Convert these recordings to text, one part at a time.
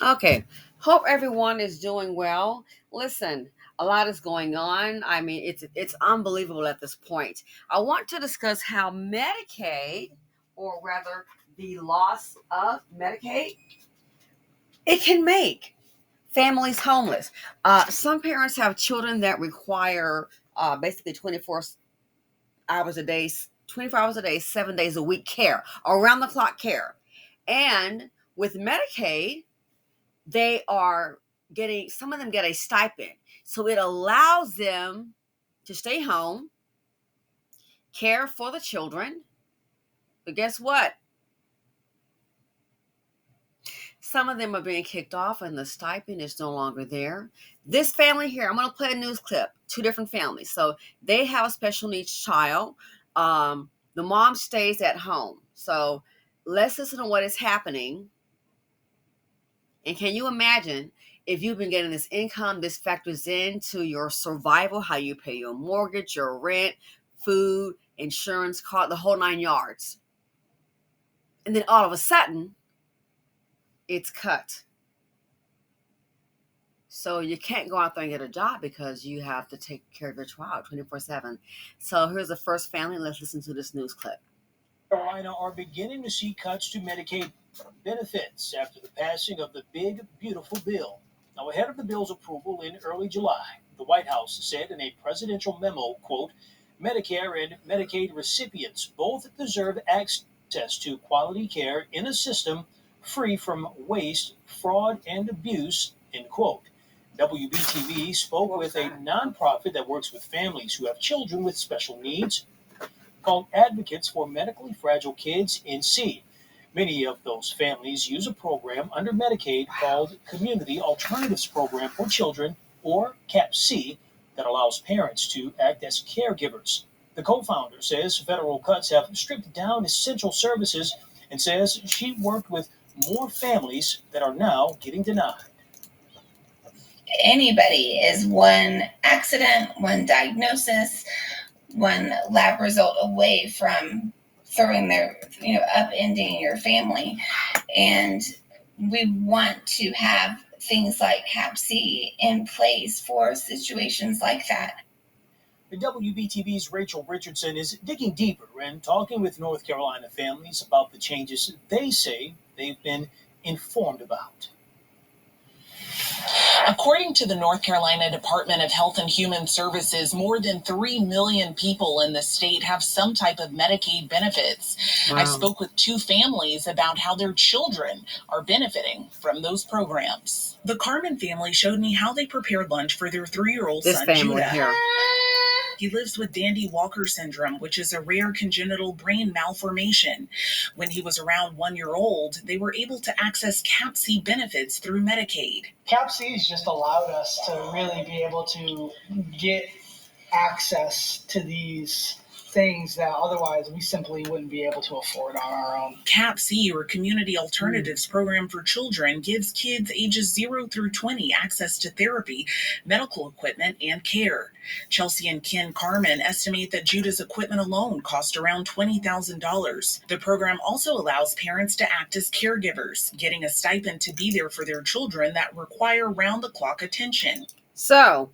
Okay. Hope everyone is doing well. Listen, a lot is going on. I mean, it's unbelievable at this point. I want to discuss how Medicaid, or rather the loss of Medicaid, it can make families homeless. Some parents have children that require basically hours a day, 24 hours a day, 7 days a week care, around the clock care. And with Medicaid, they are getting, some of them get a stipend. So it allows them to stay home, care for the children. But guess what? Some of them are being kicked off and the stipend is no longer there. This family here, I'm going to play a news clip, two different families. So they have a special needs child. The mom stays at home. So let's listen to what is happening. And can you imagine if you've been getting this income, this factors into your survival, how you pay your mortgage, your rent, food, insurance, car, the whole nine yards. And then all of a sudden, it's cut. So you can't go out there and get a job because you have to take care of your child 24/7. So here's the first family. Let's listen to this news clip. Carolina are beginning to see cuts to Medicaid benefits after the passing of the big, beautiful bill. Now, ahead of the bill's approval in early July, the White House said in a presidential memo, quote, Medicare and Medicaid recipients both deserve access to quality care in a system free from waste, fraud, and abuse, end quote. WBTV spoke with a nonprofit that works with families who have children with special needs called Advocates for Medically Fragile Kids in C. Many of those families use a program under Medicaid called Community Alternatives Program for Children, or CAPC, that allows parents to act as caregivers. The co-founder says federal cuts have stripped down essential services and says she worked with more families that are now getting denied. Anybody is one accident, one diagnosis, one lab result away from throwing upending your family. And we want to have things like HAPC in place for situations like that. The WBTV's Rachel Richardson is digging deeper and talking with North Carolina families about the changes they say they've been informed about. According to the North Carolina Department of Health and Human Services, more than 3 million people in the state have some type of Medicaid benefits. Wow. I spoke with two families about how their children are benefiting from those programs. The Carmen family showed me how they prepared lunch for their 3-year-old son, Judah. Here. He lives with Dandy Walker syndrome, which is a rare congenital brain malformation. When he was around 1 year old, they were able to access CAPC benefits through Medicaid. CAPC has just allowed us to really be able to get access to these things that otherwise we simply wouldn't be able to afford on our own. CAPC, or Community Alternatives Program for Children, gives kids ages 0 through 20 access to therapy, medical equipment, and care. Chelsea and Ken Carmen estimate that Judah's equipment alone cost around $20,000. The program also allows parents to act as caregivers, getting a stipend to be there for their children that require round-the-clock attention. So,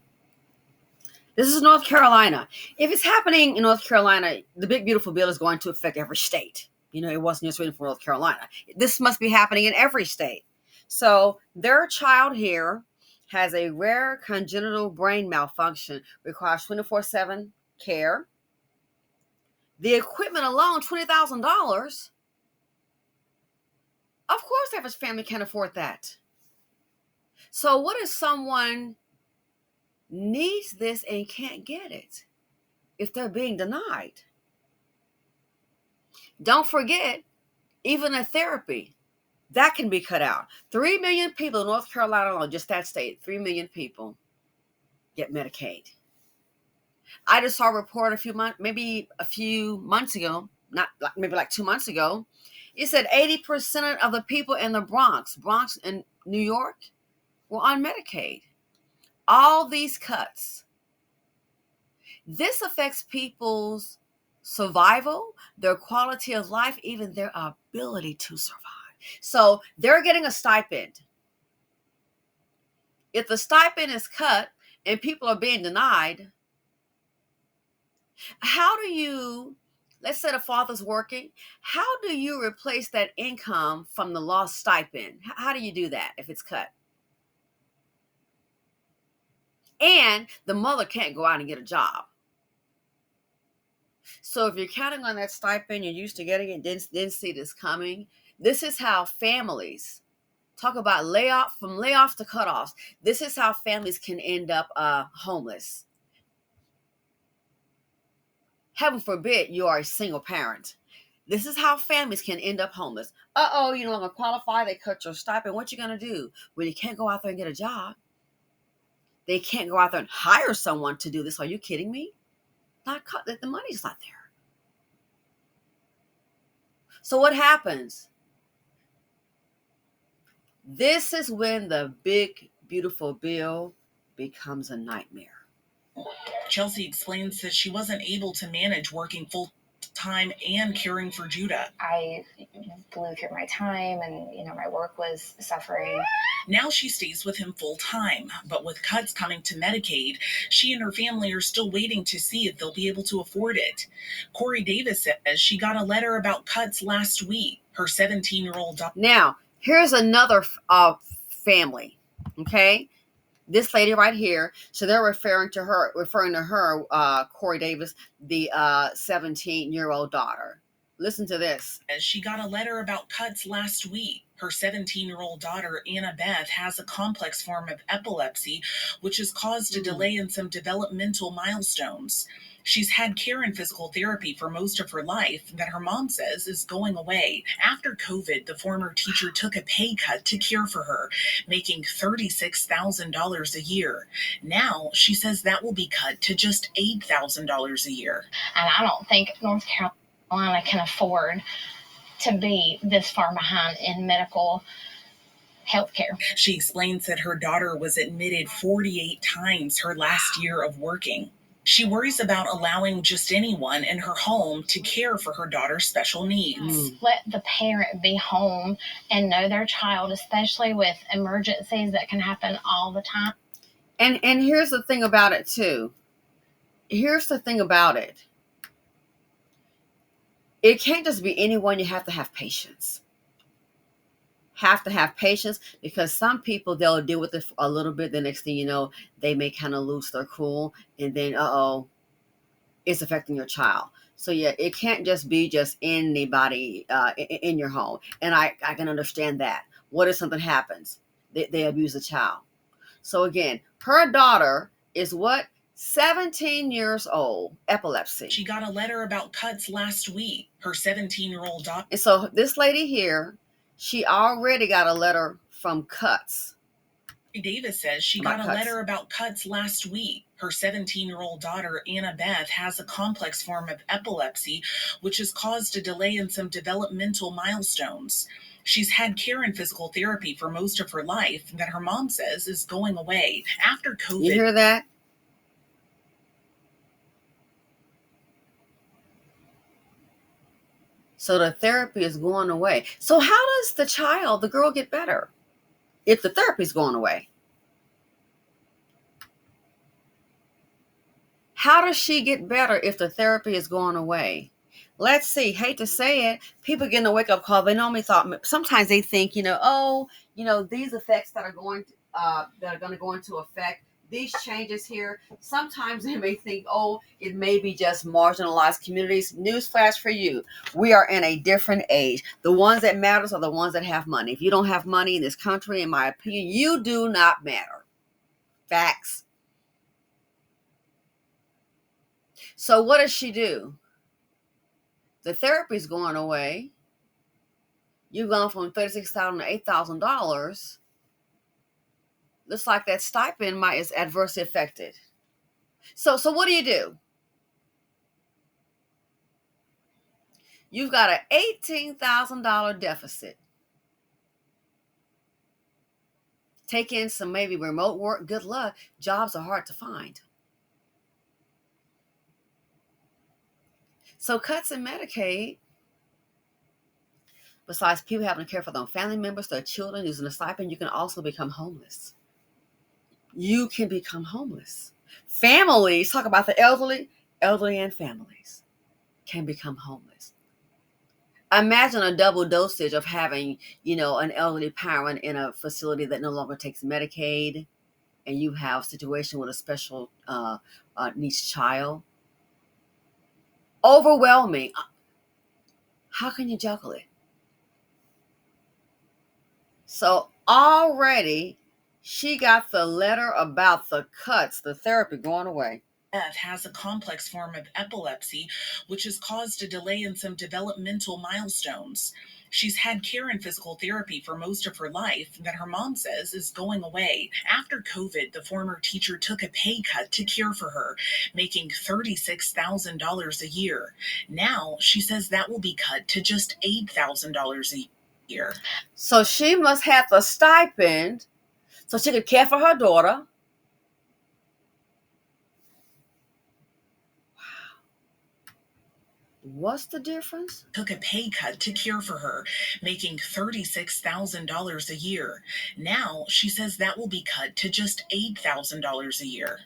this is North Carolina. If it's happening in North Carolina, the big, beautiful bill is going to affect every state. It wasn't just written for North Carolina. This must be happening in every state. So their child here has a rare congenital brain malfunction, requires 24/7 care. The equipment alone, $20,000. Of course, the average family can't afford that. So what if someone needs this and can't get it if they're being denied? Don't forget, even a therapy, that can be cut out. 3 million people in North Carolina alone, just that state, 3 million people get Medicaid. I just saw a report maybe a few months ago, maybe like 2 months ago. It said 80% of the people in the Bronx and New York were on Medicaid. All these cuts. This affects people's survival, their quality of life, even their ability to survive. So they're getting a stipend. If the stipend is cut and people are being denied, how do you, let's say the father's working, how do you replace that income from the lost stipend? How do you do that if it's cut? And the mother can't go out and get a job. So if you're counting on that stipend, you're used to getting it, didn't see this coming. This is how families, talk about from layoffs to cutoffs. This is how families can end up homeless. Heaven forbid you are a single parent. This is how families can end up homeless. You no longer qualify. They cut your stipend. What you gonna do? Well, you can't go out there and get a job. They can't go out there and hire someone to do this. Are you kidding me? Not cut. The money's not there. So what happens? This is when the big, beautiful bill becomes a nightmare. Chelsea explains that she wasn't able to manage working full time and caring for Judah. I blew through my time, and my work was suffering. Now she stays with him full time, but with cuts coming to Medicaid, she and her family are still waiting to see if they'll be able to afford it. Corey Davis says she got a letter about cuts last week. Her 17-year-old daughter. Now, here's another family, okay? This lady right here, so they're referring to her, Corey Davis, the 17-year-old daughter. Listen to this. She got a letter about cuts last week. Her 17-year-old daughter, Annabeth, has a complex form of epilepsy, which has caused a delay in some developmental milestones. She's had care and physical therapy for most of her life that her mom says is going away. After COVID, the former teacher took a pay cut to care for her, making $36,000 a year. Now, she says that will be cut to just $8,000 a year. And I don't think North Carolina can afford to be this far behind in medical health care. She explains that her daughter was admitted 48 times her last year of working. She worries about allowing just anyone in her home to care for her daughter's special needs. Let the parent be home and know their child, especially with emergencies that can happen all the time. And here's the thing about it too. Here's the thing about it. It can't just be anyone. You have to have patience. Because some people, they'll deal with it a little bit. The next thing you know, they may kind of lose their cool, and then it's affecting your child. So yeah, it can't just be just anybody in your home. And I can understand that. What if something happens? They abuse a child. So again, her daughter is what? 17 years old, epilepsy. She got a letter about cuts last week. Her 17-year-old daughter. And so this lady here, she already got a letter from cuts. Davis says she got a letter about cuts last week. Her 17-year-old daughter, Annabeth, has a complex form of epilepsy, which has caused a delay in some developmental milestones. She's had care and physical therapy for most of her life that her mom says is going away. After COVID. You hear that? So the therapy is going away. So how does the girl get better if the therapy is going away? How does she get better if the therapy is going away? Let's see. Hate to say it, people getting a wake-up call. They normally thought, sometimes they think, these effects that are going to go into effect, these changes here, sometimes they may think, it may be just marginalized communities. Newsflash for you. We are in a different age. The ones that matters are the ones that have money. If you don't have money in this country, in my opinion, you do not matter. Facts. So what does she do? The therapy's going away. You've gone from $36,000 to $8,000. Looks like that stipend is adversely affected. So what do? You've got an $18,000 deficit. Take in some maybe remote work. Good luck. Jobs are hard to find. So cuts in Medicaid, besides people having to care for their family members, their children, using a stipend, you can also become homeless. you can become homeless. Families, talk about the elderly and families can become homeless. Imagine a double dosage of having, an elderly parent in a facility that no longer takes Medicaid, and you have a situation with a special needs child. Overwhelming. How can you juggle it? So already she got the letter about the cuts, the therapy going away. Has a complex form of epilepsy, which has caused a delay in some developmental milestones. She's had care and physical therapy for most of her life that her mom says is going away. After COVID, the former teacher took a pay cut to care for her, making $36,000 a year. Now she says that will be cut to just $8,000 a year. So she must have the stipend so she could care for her daughter. What's the difference? Took a pay cut to care for her, making $36,000 a year. Now she says that will be cut to just $8,000 a year.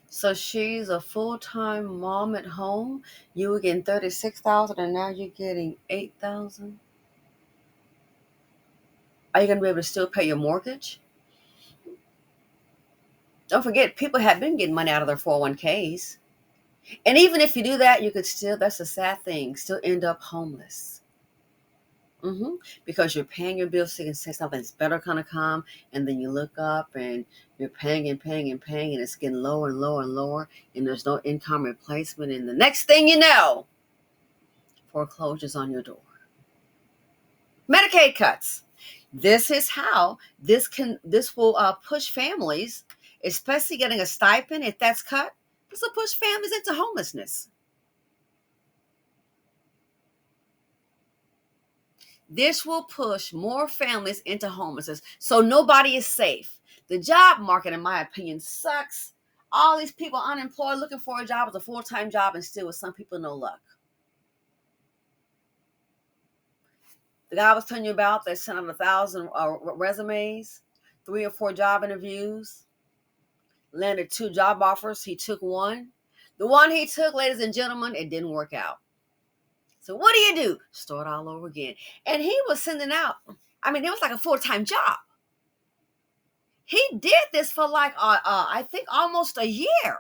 So she's a full-time mom at home. You were getting $36,000 and now you're getting $8,000. Are you going to be able to still pay your mortgage? Don't forget, people have been getting money out of their 401ks. And even if you do that, you could still, that's a sad thing, still end up homeless. Because you're paying your bills, so you can say something's better going to come, and then you look up and you're paying and paying and paying, and it's getting lower and lower and lower, and there's no income replacement. And the next thing you know, foreclosures on your door. Medicaid cuts. This is how this will push families, especially getting a stipend. If that's cut, this will push families into homelessness. This will push more families into homelessness. So nobody is safe. The job market, in my opinion, sucks. All these people unemployed looking for a job with a full-time job, and still with some people no luck. The guy I was telling you about that sent out 1,000 resumes, 3 or 4 job interviews, landed 2 job offers. He took one. The one he took, ladies and gentlemen, it didn't work out. So what do? Start all over again. And he was sending out, it was like a full-time job. He did this for I think almost a year.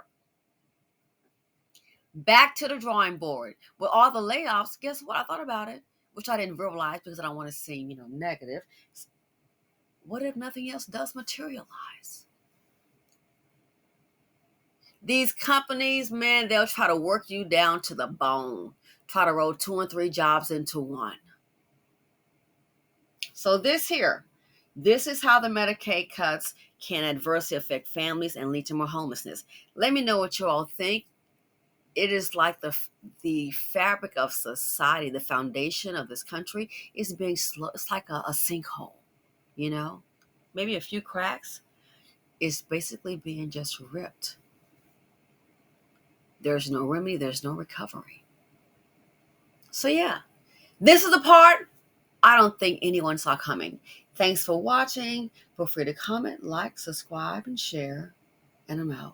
Back to the drawing board. With all the layoffs, guess what? I thought about it, which I didn't verbalize because I don't want to seem, negative. What if nothing else does materialize? These companies, man, they'll try to work you down to the bone. Try to roll 2 and 3 jobs into one. So this is how the Medicaid cuts can adversely affect families and lead to more homelessness. Let me know what you all think. It is like the fabric of society, the foundation of this country is being slow. It's like a sinkhole, maybe a few cracks. It's basically being just ripped. There's no remedy. There's no recovery. So yeah, this is the part I don't think anyone saw coming. Thanks for watching. Feel free to comment, like, subscribe, and share. And I'm out.